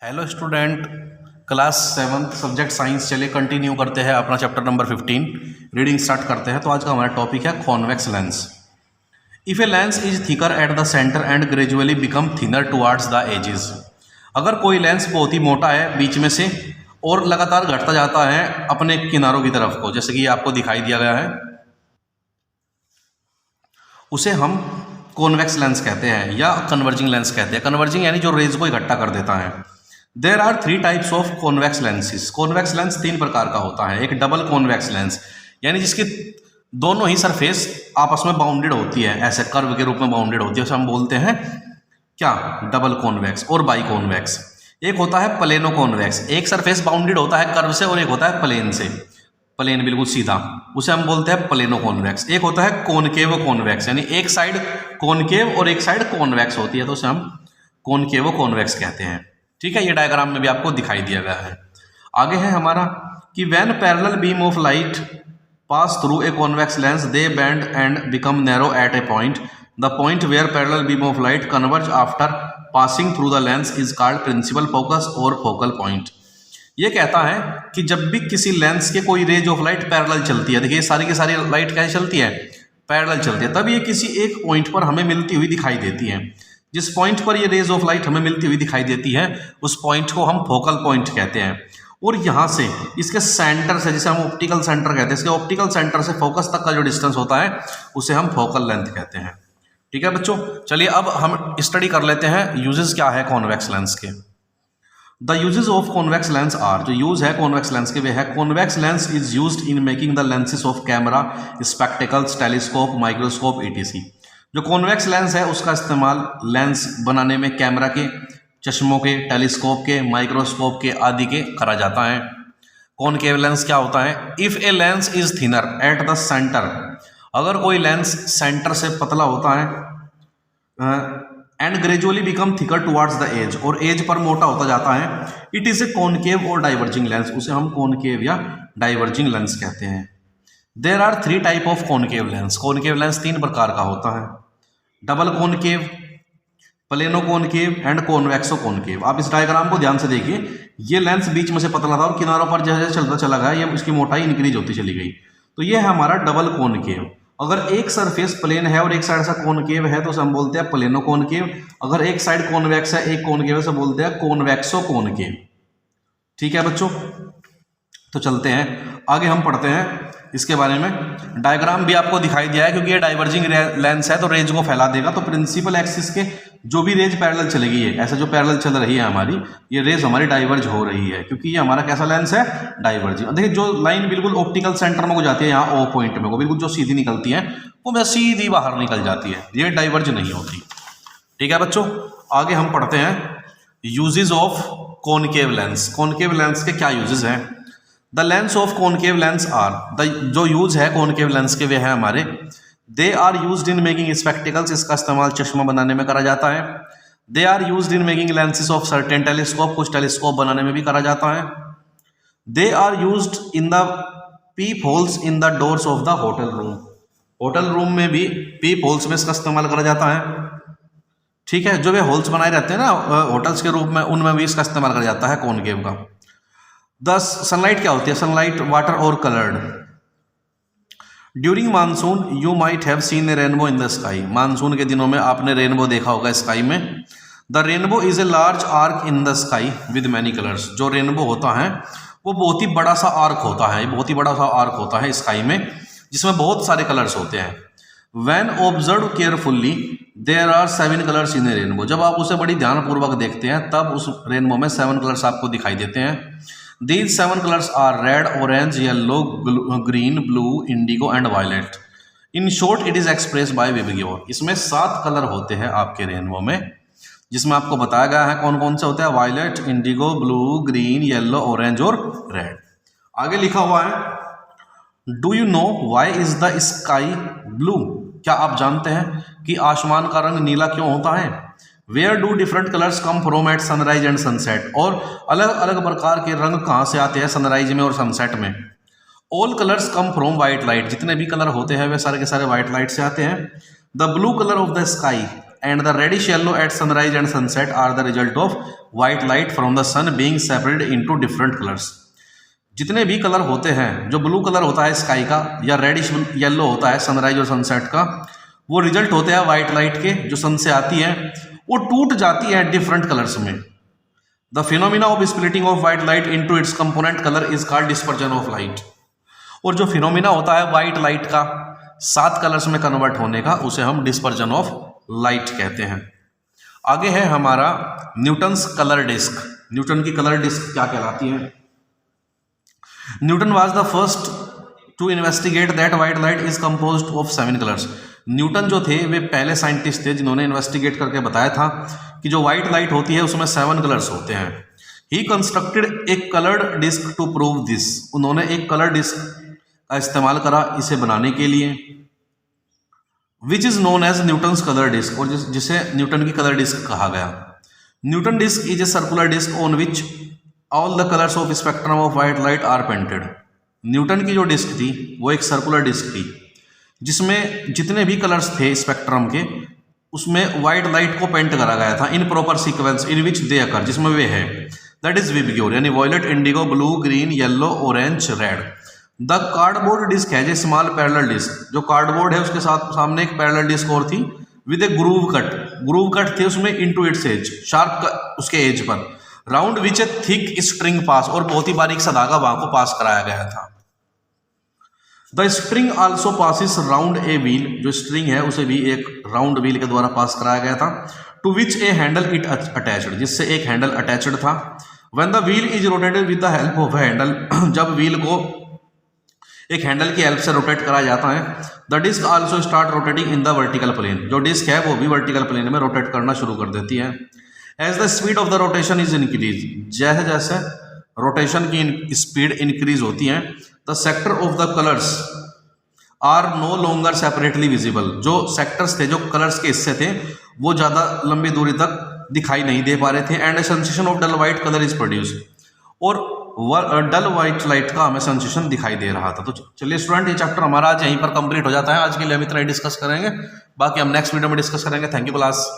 Hello student, class 7th subject science. चलिए continue करते हैं अपना चैप्टर नंबर 15 रीडिंग स्टार्ट करते हैं। तो आज का हमारा टॉपिक है convex lens. If a lens is thicker at the centre and gradually become thinner towards the edges. अगर कोई लेंस बहुत ही मोटा है बीच में से और लगातार घटता जाता है अपने किनारों की तरफ को, जैसे कि आपको दिखाई दिया गया है, उसे हम कॉन्वेक्स लेंस कहते हैं या कन्वर्जिंग लेंस कहते हैं। कन्वर्जिंग यानी जो रेज को इकट्ठा कर देता है। There are 3 types of convex lenses. Convex lens 3 प्रकार का होता है। एक डबल कॉन्वेक्स लेंस यानी जिसकी दोनों ही सरफेस आपस में बाउंडेड होती है, ऐसे कर्व के रूप में बाउंडेड होती है, उसे हम बोलते हैं क्या, डबल कॉन्वेक्स। और बाई कॉन्वेक्स एक होता है प्लेनो कॉन्वेक्स। एक सरफेस बाउंडेड होता है कर्व से और एक होता है प्लेन से, प्लेन बिल्कुल सीधा, उसे हम बोलते हैं प्लेनो कॉन्वेक्स। एक होता है कॉनकेव कॉन्वेक्स यानी एक साइड कॉनकेव और एक साइड कॉन्वेक्स होती है, तो उसे हम कॉनकेव कॉन्वेक्स कहते हैं। ठीक है, ये डायग्राम में भी आपको दिखाई दिया गया है। आगे है हमारा कि when parallel beam of light pass through a convex lens they bend and become narrow at a point. The point where parallel beam of light converge after passing through the lens is called principal focus और focal point. ये कहता है कि जब भी किसी lens के कोई रेज ऑफ लाइट पैरेलल चलती है, देखिए सारी की सारी लाइट कैसे चलती है, पैरेलल चलती है, तब ये किसी एक पॉइंट पर हमें मिलती हुई दिखाई देती है। जिस पॉइंट पर ये रेज ऑफ लाइट हमें मिलती हुई दिखाई देती है उस पॉइंट को हम फोकल पॉइंट कहते हैं। और यहाँ से इसके सेंटर से, जिसे हम ऑप्टिकल सेंटर कहते हैं, इसके ऑप्टिकल सेंटर से फोकस तक का जो डिस्टेंस होता है उसे हम फोकल लेंथ कहते हैं। ठीक है बच्चों, चलिए अब हम स्टडी कर लेते हैं यूजेस क्या है कॉन्वेक्स लेंस के। The uses of convex lens are, जो यूज है कॉन्वेक्स लेंस के वे है, convex lens is used in making the lenses of camera, spectacles, telescope, microscope etc। जो कॉन्वेक्स लेंस है उसका इस्तेमाल लेंस बनाने में कैमरा के, चश्मों के, टेलीस्कोप के, माइक्रोस्कोप के आदि के करा जाता है। कॉनकेव लेंस क्या होता है? If a lens is thinner at the centre, अगर कोई लेंस सेंटर से पतला होता है and gradually become thicker towards the edge, और एज पर मोटा होता जाता है, इट इज ए कॉनकेव और डाइवर्जिंग लेंस, उसे हम कॉनकेव या डाइवर्जिंग लेंस कहते हैं। There are 3 type of concave lens. Concave lens 3 प्रकार का होता है, double concave, plano concave and convexo concave. आप इस डायग्राम को ध्यान से देखिए, ये लेंस बीच में से पतला था और किनारों पर जैसे जैसे चलता चला गया ये इसकी मोटाई इंक्रीज होती चली गई, तो ये है हमारा डबल कॉनकेव। अगर एक सरफेस प्लेन है और एक साइड से कॉनकेव है तो उसे हम बोलते हैं प्लेनो कॉनकेव। अगर एक साइड कॉन्वेक्स है एक कॉनकेव है तो बोलते हैं कॉन्वेक्सो कॉनकेव। ठीक है बच्चों, तो चलते हैं आगे, हम पढ़ते हैं इसके बारे में। डायग्राम भी आपको दिखाई दिया है क्योंकि ये डाइवर्जिंग लेंस है तो रेज को फैला देगा, तो प्रिंसिपल एक्सिस के जो भी रेज पैरेलल चलेगी, है ऐसा जो पैरेलल चल रही है हमारी, ये रेज हमारी डाइवर्ज हो रही है क्योंकि ये हमारा कैसा लेंस है, डाइवर्जिंग। देखिए जो लाइन बिल्कुल ऑप्टिकल सेंटर में को जाती है, यहाँ ओ पॉइंट में को बिल्कुल जो सीधी निकलती है वो मैं सीधी बाहर निकल जाती है, ये डाइवर्ज नहीं होती। ठीक है बच्चों, आगे हम पढ़ते हैं uses of concave lens. Concave lens के क्या यूजेज हैं? The lens of concave lens are, the जो यूज है कॉनकेव लेंस के वे हैं हमारे, they are used in making spectacles, इसका इस्तेमाल चश्मा बनाने में करा जाता है। They are used in making lenses of certain telescope, कुछ टेलीस्कोप बनाने में भी करा जाता है। They are used in the peep holes in the doors of the hotel room, hotel room में भी पीप होल्स में इसका इस्तेमाल करा जाता है। ठीक है, जो वे होल्स बनाए रहते हैं ना होटल्स के रूप में, उनमें भी इसका इस्तेमाल करा जाता है कॉनकेव का। दस सनलाइट क्या होती है? सनलाइट वाटर और coloured. During monsoon you might have seen A rainbow in the sky, monsoon के दिनों में आपने रेनबो देखा होगा स्काई में। The rainbow is a large arc in the sky with many colours, जो रेनबो होता है वो बहुत ही बड़ा सा आर्क होता है, बहुत ही बड़ा सा आर्क होता है स्काई में जिसमें बहुत सारे कलर्स होते हैं। When observed carefully there are 7 colours in A rainbow, जब आप उसे बड़ी ध्यानपूर्वक देखते हैं तब उस रेनबो में 7 कलर्स आपको दिखाई देते हैं। These 7 colors are red, orange, yellow, green, blue, indigo and violet. In short, it is expressed by Vibgyor. इसमें 7 कलर होते हैं आपके रेनबो में, जिसमें आपको बताया गया है कौन कौन से होते हैं, violet, indigo, blue, green, yellow, orange और रेड। आगे लिखा हुआ है do you know why is the sky blue, क्या आप जानते हैं कि आसमान का रंग नीला क्यों होता है? Where do different colours come from at sunrise and sunset, और अलग अलग प्रकार के रंग कहाँ से आते हैं सनराइज में और सनसेट में? All colours come from white light, जितने भी कलर होते हैं वे सारे के सारे वाइट लाइट से आते हैं। The blue colour of the sky and the reddish yellow at sunrise and sunset are the result of white light from the sun being separated into different colours. जितने भी कलर होते हैं, जो blue colour होता है sky का या reddish yellow होता है सनराइज और सनसेट का, वो रिजल्ट होते हैं वाइट लाइट के जो सन से आती है, वो टूट जाती है डिफरेंट कलर्स में। The phenomena of splitting of white light into its component colour is called dispersion of light. और जो फिनोमिना होता है वाइट लाइट का 7 कलर्स में कन्वर्ट होने का, उसे हम डिस्पर्जन ऑफ लाइट कहते हैं। आगे है हमारा न्यूटन्स कलर डिस्क। न्यूटन की कलर डिस्क क्या कहलाती है? Newton was the first to investigate that white light is composed of 7 colours. Newton जो थे वे पहले साइंटिस्ट थे जिन्होंने इन्वेस्टिगेट करके बताया था कि जो व्हाइट लाइट होती है उसमें 7 कलर्स होते हैं। He constructed a coloured disc to prove this. उन्होंने एक कलर डिस्क का इस्तेमाल करा इसे बनाने के लिए, which is known as Newton's colour disc, और जिसे न्यूटन की कलर डिस्क कहा गया। Newton disc is a circular disc on which all the colours of spectrum of white light are painted. Newton की जो डिस्क थी वो एक सर्कुलर डिस्क थी जिसमें जितने भी कलर्स थे स्पेक्ट्रम के, उसमें वाइट लाइट को पेंट करा गया था इन प्रॉपर सीक्वेंस इन विच दे अकर, जिसमें वे है, दैट इज विबग्योर, यानी violet, indigo, blue, green, yellow, orange, red. The cardboard disc है, जो स्मॉल पैरेलल डिस्क, जो कार्डबोर्ड है उसके साथ सामने एक पैरेलल डिस्क और थी विद ए ग्रूव कट थे उसमें इनटू इट्स एज, शार्प उसके एज पर, round which a thick string pass, और बहुत ही बारीक सा धागा वहां को पास कराया गया था। The string also passes round a wheel, जो स्ट्रिंग है उसे भी एक राउंड व्हील के द्वारा पास कराया गया था, to which a handle it attached, जिससे एक हैंडल अटैच्ड था। When the wheel is rotated with the help of handle, जब व्हील को एक हैंडल की हेल्प से रोटेट कराया जाता है, the disc also start rotating in the vertical plane, जो डिस्क है वो भी वर्टिकल प्लेन में रोटेट करना शुरू कर देती है। As the speed of the rotation is increase, जैसे जैसे रोटेशन की स्पीड इंक्रीज होती है, the sector of the colours are no longer separately visible, जो सेक्टर्स थे, जो कलर्स के हिस्से थे, वो ज़्यादा लंबी दूरी तक दिखाई नहीं दे पा रहे थे। And a sensation of dull white colour is produce, और डल वाइट लाइट का हमें सेंसेशन दिखाई दे रहा था। तो चलिए स्टूडेंट, ये चैप्टर हमारा आज यहीं पर कंप्लीट हो जाता है। आज के लिए हम इतना ही डिस्कस करेंगे, बाकी हम नेक्स्ट वीडियो में डिस्कस करेंगे। Thank you class.